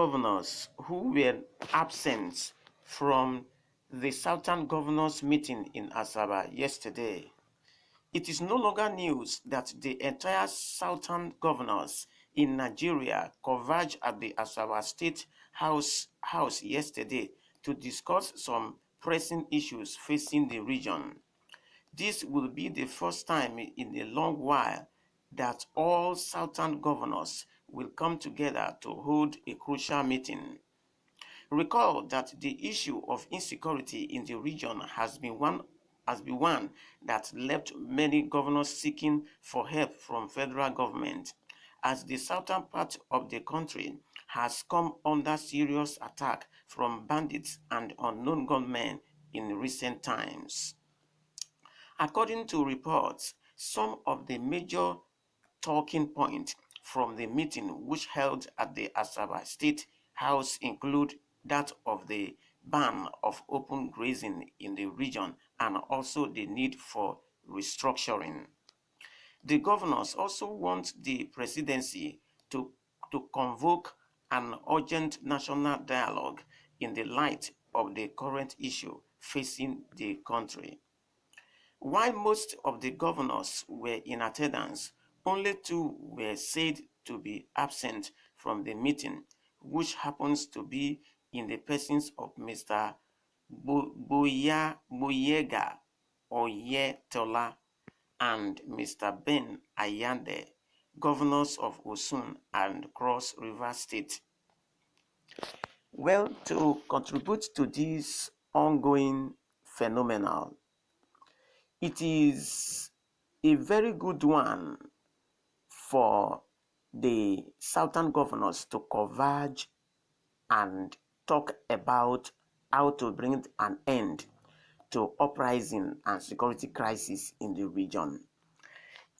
governors who were absent from the Southern Governors meeting in Asaba yesterday. It is no longer news that the entire Southern governors in Nigeria converged at the Asaba State House yesterday to discuss some pressing issues facing the region. This will be the first time in a long while that all Southern governors will come together to hold a crucial meeting. Recall that the issue of insecurity in the region has been one that left many governors seeking for help from federal government, as the southern part of the country has come under serious attack from bandits and unknown gunmen in recent times. According to reports, some of the major talking points from the meeting which held at the Asaba State House include that of the ban of open grazing in the region and also the need for restructuring. The governors also want the presidency to convoke an urgent national dialogue in the light of the current issue facing the country. While most of the governors were in attendance, only two were said to be absent from the meeting, which happens to be in the persons of Mr. Boyega Oyetola and Mr. Ben Ayande, governors of Osun and Cross River State. Well, to contribute to this ongoing phenomenon, it is a very good one for the southern governors to converge and talk about how to bring an end to uprising and security crisis in the region.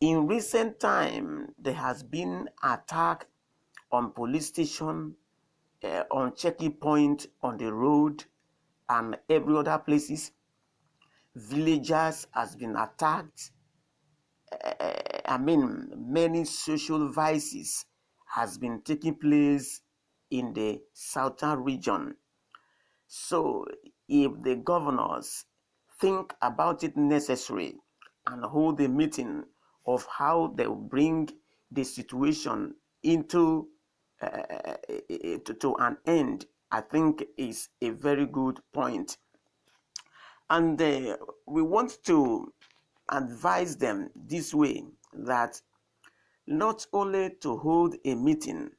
In recent time, there has been attack on police station, on checking point on the road, and every other places. Villagers has been attacked. Many social vices has been taking place in the southern region. So if the governors think about it necessary and hold a meeting of how they will bring the situation into to an end, I think is a very good point. And we want to advise them this way, that not only to hold a meeting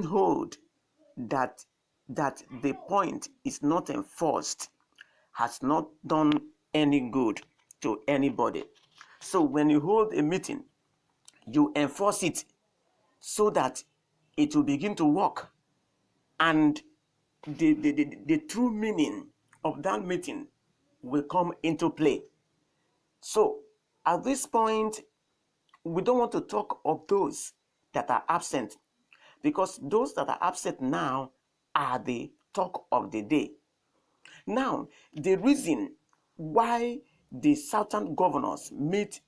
hold that the point is not enforced has not done any good to anybody. So when you hold a meeting, you enforce it so that it will begin to work, and the true meaning of that meeting will come into play. So at this point, we don't want to talk of those that are absent, because those that are absent now are the talk of the day. Now, the reason why the southern governors meet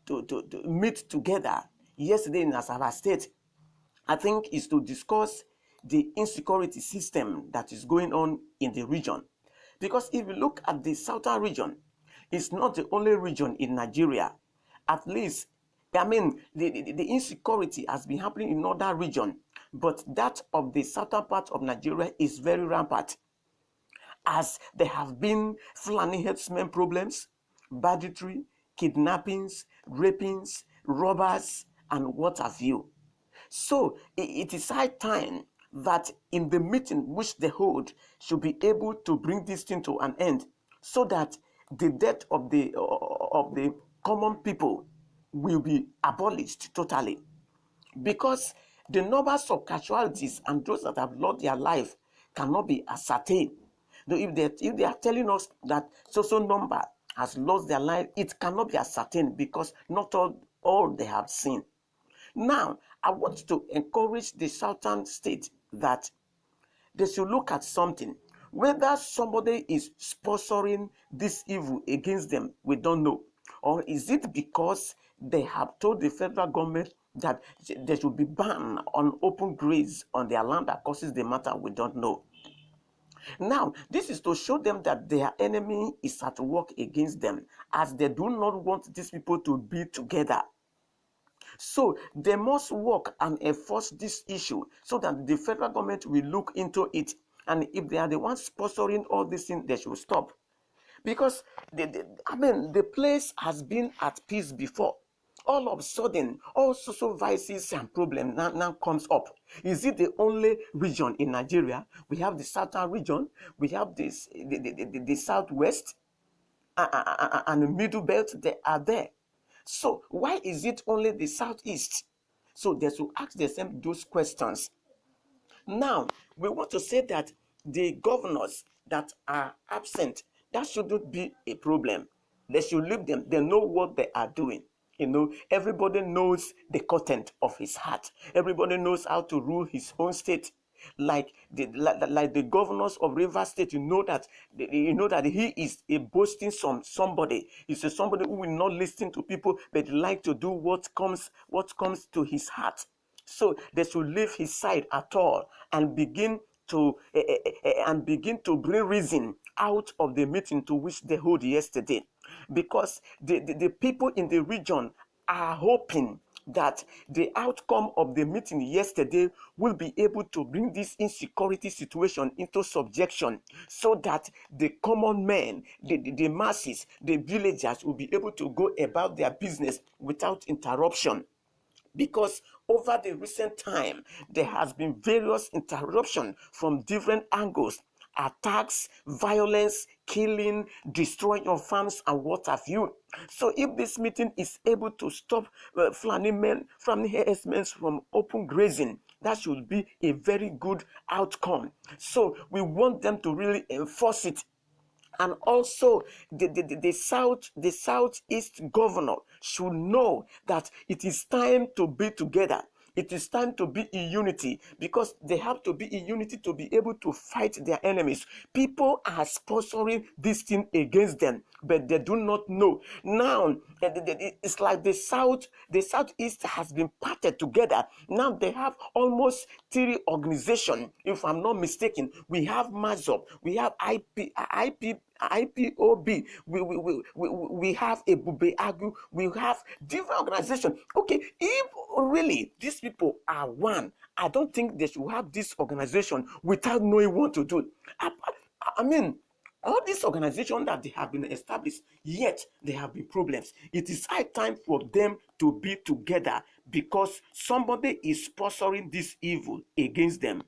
together yesterday in Asaba State, I think, is to discuss the insecurity system that is going on in the region. Because if you look at the southern region, it's not the only region in Nigeria. At least, the insecurity has been happening in other regions, but that of the southern part of Nigeria is very rampant, as there have been Fulani herdsmen problems, banditry, kidnappings, rapings, robbers, and what have you. So it is high time that in the meeting which they hold should be able to bring this thing to an end, so that the death of the common people will be abolished totally. Because the numbers of casualties and those that have lost their life cannot be ascertained. Though if they are telling us that so number has lost their life, it cannot be ascertained, because not all they have seen. Now, I want to encourage the southern state that they should look at something. Whether somebody is sponsoring this evil against them, we don't know. Or is it because they have told the federal government that there should be ban on open graze on their land that causes the matter, we don't know. Now, this is to show them that their enemy is at work against them, as they do not want these people to be together. So they must work and enforce this issue so that the federal government will look into it. And if they are the ones sponsoring all these things, they should stop. Because the place has been at peace before. All of a sudden, all social vices and problems now comes up. Is it the only region in Nigeria? We have the southern region, we have the southwest, and the middle belt. They are there. So why is it only the southeast? So they should ask themselves those questions. Now, we want to say that the governors that are absent, that shouldn't be a problem. They should leave them. They know what they are doing. Everybody knows the content of his heart. Everybody knows how to rule his own state. Like the governors of Rivers State, you know that he is a boasting somebody. He's somebody who will not listen to people, but like to do what comes to his heart. So they should leave his side at all and begin to bring reason out of the meeting to which they hold yesterday, because the people in the region are hoping that the outcome of the meeting yesterday will be able to bring this insecurity situation into subjection, so that the common men, the masses, the villagers will be able to go about their business without interruption. Because over the recent time, there has been various interruption from different angles: attacks, violence, killing, destroying your farms, and what have you. So if this meeting is able to stop Fulani herdsmen from open grazing, that should be a very good outcome. So we want them to really enforce it. And also, the southeast governor should know that it is time to be together. It is time to be in unity, because they have to be in unity to be able to fight their enemies. People are sponsoring this thing against them, but they do not know. Now, it's like the southeast has been parted together. Now they have almost 3 organizations, if I'm not mistaken. We have MAZOP, we have IPOB, we have Ebube Agu, we have different organizations. Okay, if really these people are one, I don't think they should have this organization without knowing what to do. I mean, all these organizations that they have been established, yet there have been problems. It is high time for them to be together, because somebody is sponsoring this evil against them.